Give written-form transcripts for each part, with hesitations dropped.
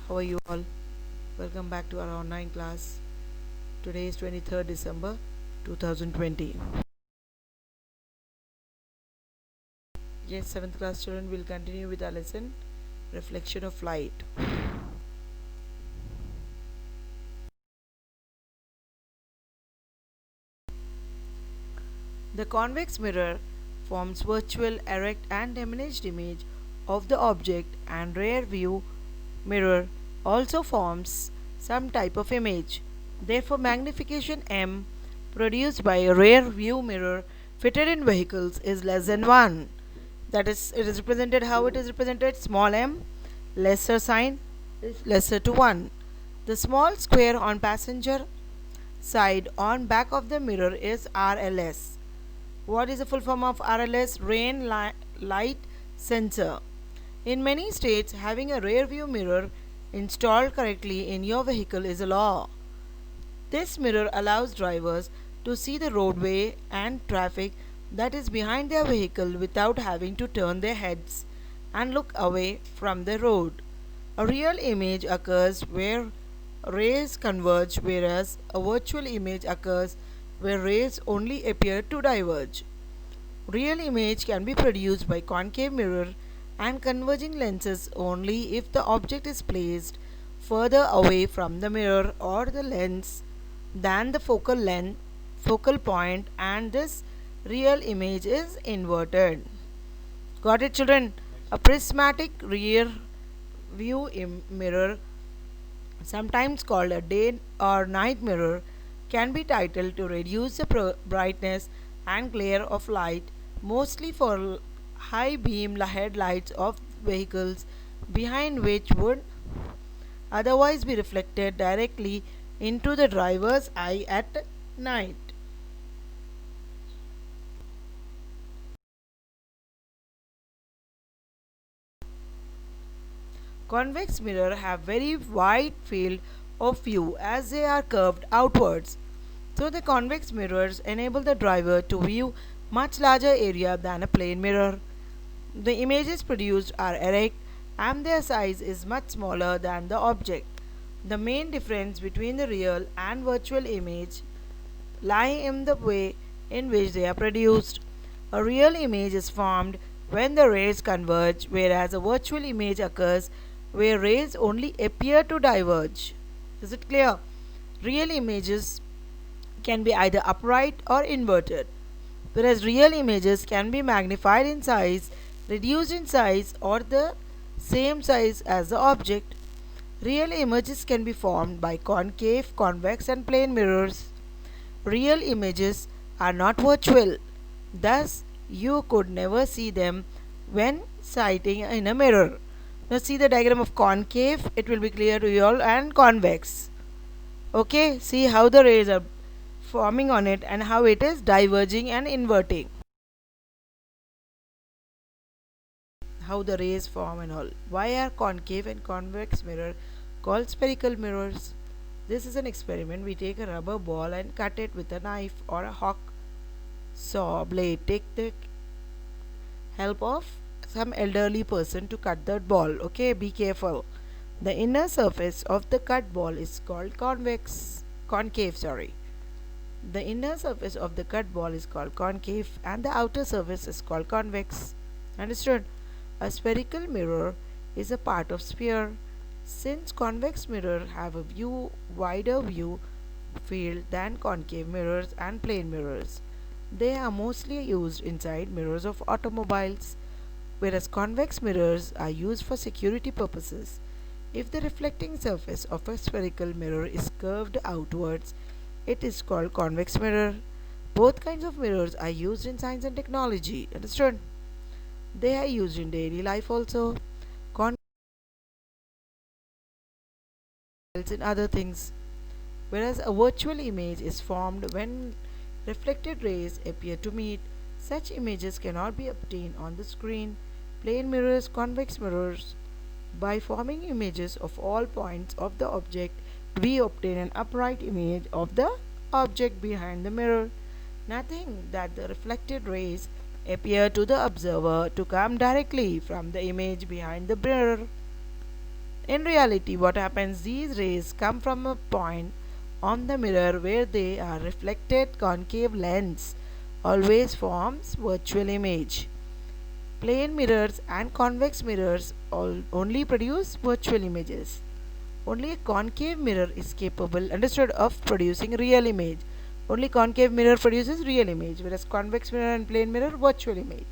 How are you all? Welcome back to our online class. Today is 23rd December 2020. Yes, 7th class children will continue with our lesson Reflection of Light. The convex mirror forms virtual, erect, and diminished image of the object, and rear view mirror also forms some type of image. Therefore, magnification M produced by a rear view mirror fitted in vehicles is less than 1. That is, it is represented how it is represented small m, lesser sign is lesser to 1. The small square on passenger side on back of the mirror is RLS. What is the full form of RLS? Light sensor. In many states, having a rear view mirror installed correctly in your vehicle is a law. This mirror allows drivers to see the roadway and traffic that is behind their vehicle without having to turn their heads and look away from the road. A real image occurs where rays converge, whereas a virtual image occurs where rays only appear to diverge. Real image can be produced by concave mirror and converging lenses only if the object is placed further away from the mirror or the lens than the focal point, and this real image is inverted. Got it, children? A prismatic rear view mirror, sometimes called a day or night mirror, can be titled to reduce the brightness and glare of light, mostly for high beam headlights of vehicles behind which would otherwise be reflected directly into the driver's eye at night. Convex mirrors have very wide field of view as they are curved outwards. So the convex mirrors enable the driver to view much larger area than a plane mirror. The images produced are erect and their size is much smaller than the object. The main difference between the real and virtual image lie in the way in which they are produced. A real image is formed when the rays converge, whereas a virtual image occurs where rays only appear to diverge. Is it clear? Real images can be either upright or inverted, whereas real images can be magnified in size, reduced in size, or the same size as the object. Real images can be formed by concave, convex, and plane mirrors. Real images are not virtual, thus, you could never see them when sighting in a mirror. Now, see the diagram of concave, it will be clear to you all, and convex. Okay, see how the rays are forming on it and how it is diverging and inverting. How the rays form and all. Why are concave and convex mirror called spherical mirrors? This is an experiment. We take a rubber ball and cut it with a knife or a hawk saw blade. Take the help of some elderly person to cut the ball. Okay, be careful. The inner surface of the cut ball is called concave, sorry. The inner surface of the cut ball is called concave and the outer surface is called convex. Understood? A spherical mirror is a part of sphere. Since convex mirrors have a wider view field than concave mirrors and plane mirrors, they are mostly used inside mirrors of automobiles, whereas convex mirrors are used for security purposes. If the reflecting surface of a spherical mirror is curved outwards, it is called convex mirror. Both kinds of mirrors are used in science and technology. Understood? They are used in daily life also. Convex in other things. Whereas a virtual image is formed when reflected rays appear to meet. Such images cannot be obtained on the screen. Plane mirrors, convex mirrors. By forming images of all points of the object, we obtain an upright image of the object behind the mirror. Nothing that the reflected rays appear to the observer to come directly from the image behind the mirror. In reality, what happens, these rays come from a point on the mirror where they are reflected. Concave lens always forms virtual image. Plane mirrors and convex mirrors only produce virtual images. Only a concave mirror is capable, understood, of producing real image. Only concave mirror produces real image, whereas convex mirror and plane mirror virtual image.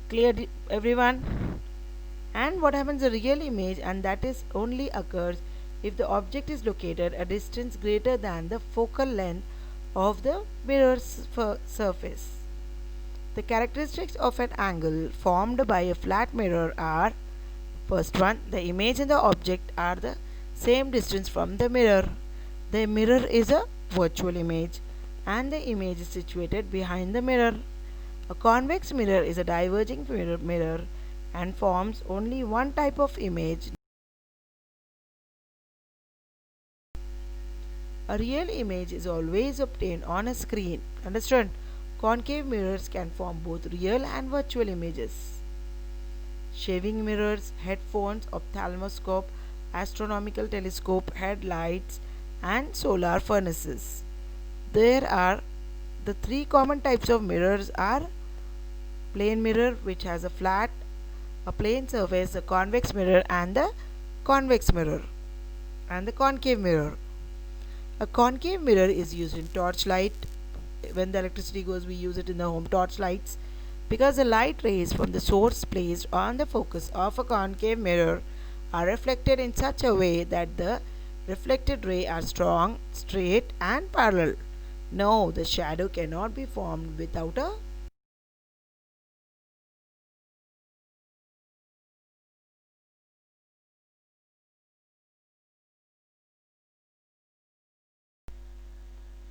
Clear, everyone? And what happens, the real image, and that is only occurs if the object is located a distance greater than the focal length of the mirror's surface. The characteristics of an angle formed by a flat mirror are: first one, the image and the object are the same distance from the mirror. The mirror is a virtual image and the image is situated behind the mirror. A convex mirror is a diverging mirror and forms only one type of image. A real image is always obtained on a screen. Understood? Concave mirrors can form both real and virtual images. Shaving mirrors, headphones, ophthalmoscope, astronomical telescope, headlights, and solar furnaces. There are the three common types of mirrors are plane mirror, which has a plane surface, a convex mirror, and the convex mirror, and the concave mirror. A concave mirror is used in torchlight. When the electricity goes, we use it in the home torchlights, because the light rays from the source placed on the focus of a concave mirror are reflected in such a way that the reflected rays are strong, straight, and parallel. No, the shadow cannot be formed without a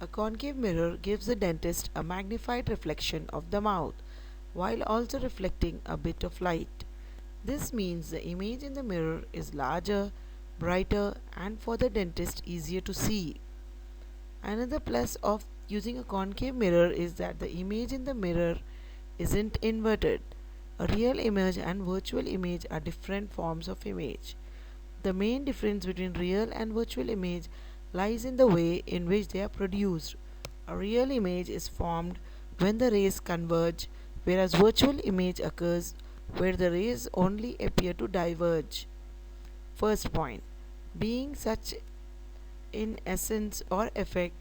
concave mirror gives the dentist a magnified reflection of the mouth while also reflecting a bit of light. This means the image in the mirror is larger, brighter, and for the dentist easier to see. Another plus of using a concave mirror is that the image in the mirror isn't inverted. A real image and virtual image are different forms of image. The main difference between real and virtual image lies in the way in which they are produced. A real image is formed when the rays converge, whereas virtual image occurs where the rays only appear to diverge. First point, being such in essence or effect,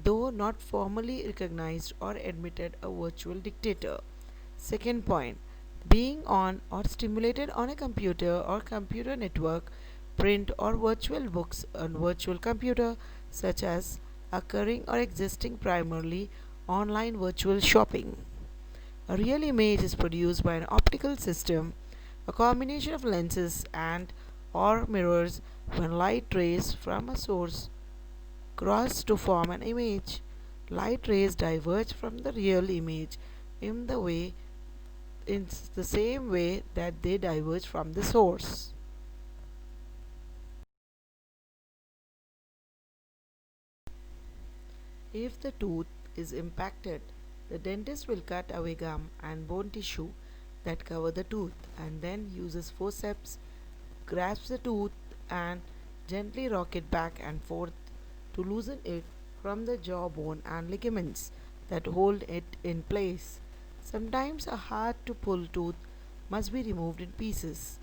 though not formally recognized or admitted, a virtual dictator. Second point, being on or stimulated on a computer or computer network, print or virtual books on virtual computer, such as occurring or existing primarily online virtual shopping. A real image is produced by an optical system, a combination of lenses and or mirrors when light rays from a source cross to form an image. Light rays diverge from the real image in the same way that they diverge from the source. If the tooth is impacted, the dentist will cut away gum and bone tissue that cover the tooth and then uses forceps, grasps the tooth and gently rock it back and forth to loosen it from the jawbone and ligaments that hold it in place. Sometimes a hard to pull tooth must be removed in pieces.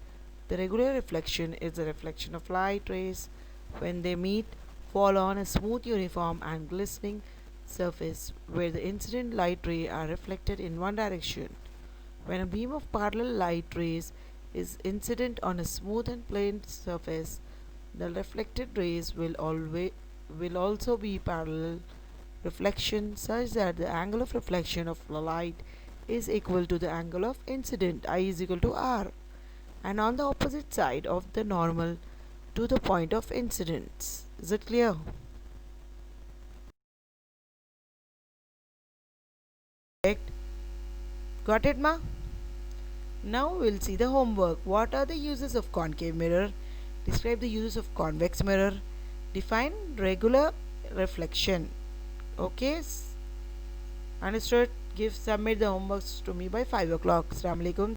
The regular reflection is the reflection of light rays. When they meet, fall on a smooth, uniform, and glistening surface where the incident light rays are reflected in one direction. When a beam of parallel light rays is incident on a smooth and plane surface, the reflected rays will also be parallel reflection such that the angle of reflection of the light is equal to the angle of incident, I is equal to r, and on the opposite side of the normal to the point of incidence. Is it clear? Got it, ma? Now we'll see the homework. What are the uses of concave mirror? Describe the uses of convex mirror. Define regular reflection. Okay? Understood? Submit the homeworks to me by 5 o'clock. Assalamu alaikum.